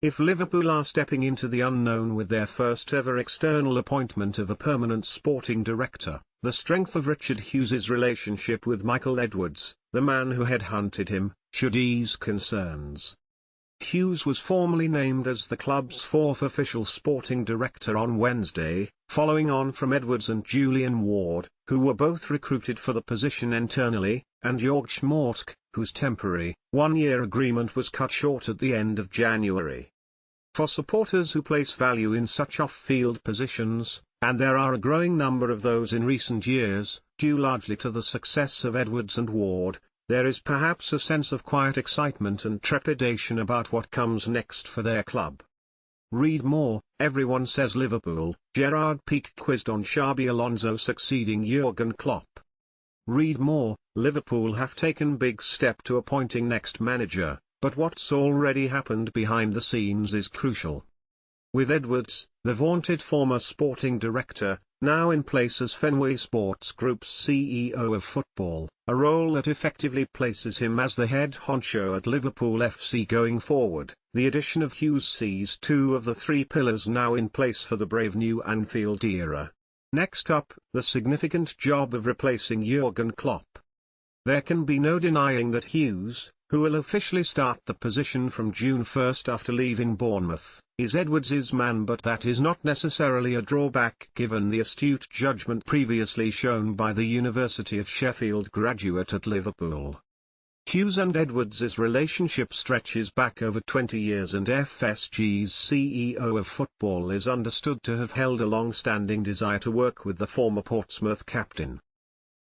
If Liverpool are stepping into the unknown with their first ever external appointment of a permanent sporting director, the strength of Richard Hughes's relationship with Michael Edwards, the man who headhunted him, should ease concerns. Hughes was formally named as the club's fourth official sporting director on Wednesday, following on from Edwards and Julian Ward, who were both recruited for the position internally, and George Morsk, whose temporary, one-year agreement was cut short at the end of January. For supporters who place value in such off-field positions, and there are a growing number of those in recent years, due largely to the success of Edwards and Ward, there is perhaps a sense of quiet excitement and trepidation about what comes next for their club. Read more. Everyone says Liverpool. Gerard Piqué quizzed on Xabi Alonso succeeding Jurgen Klopp. Read more. Liverpool have taken big step to appointing next manager, but what's already happened behind the scenes is crucial. With Edwards, the vaunted former sporting director, now in place as Fenway Sports Group's CEO of football, a role that effectively places him as the head honcho at Liverpool FC going forward, the addition of Hughes sees two of the three pillars now in place for the brave new Anfield era. Next up, the significant job of replacing Jurgen Klopp. There can be no denying that Hughes, who will officially start the position from June 1 after leaving Bournemouth, is Edwards' man, but that is not necessarily a drawback given the astute judgment previously shown by the University of Sheffield graduate at Liverpool. Hughes and Edwards' relationship stretches back over 20 years, and FSG's CEO of football is understood to have held a long-standing desire to work with the former Portsmouth captain.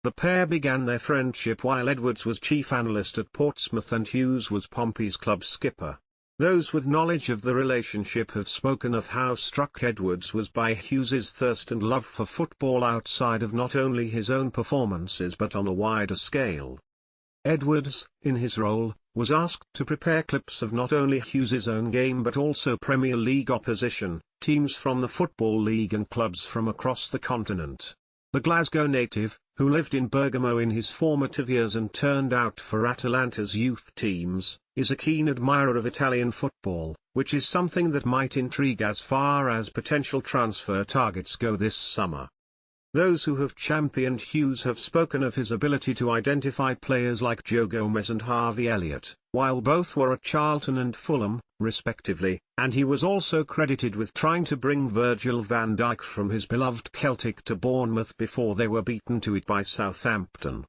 The pair began their friendship while Edwards was chief analyst at Portsmouth and Hughes was Pompey's club skipper. Those with knowledge of the relationship have spoken of how struck Edwards was by Hughes's thirst and love for football outside of not only his own performances but on a wider scale. Edwards, in his role, was asked to prepare clips of not only Hughes's own game but also Premier League opposition, teams from the Football League and clubs from across the continent. The Glasgow native, who lived in Bergamo in his formative years and turned out for Atalanta's youth teams, is a keen admirer of Italian football, which is something that might intrigue as far as potential transfer targets go this summer. Those who have championed Hughes have spoken of his ability to identify players like Joe Gomez and Harvey Elliott, while both were at Charlton and Fulham, respectively, and he was also credited with trying to bring Virgil van Dijk from his beloved Celtic to Bournemouth before they were beaten to it by Southampton.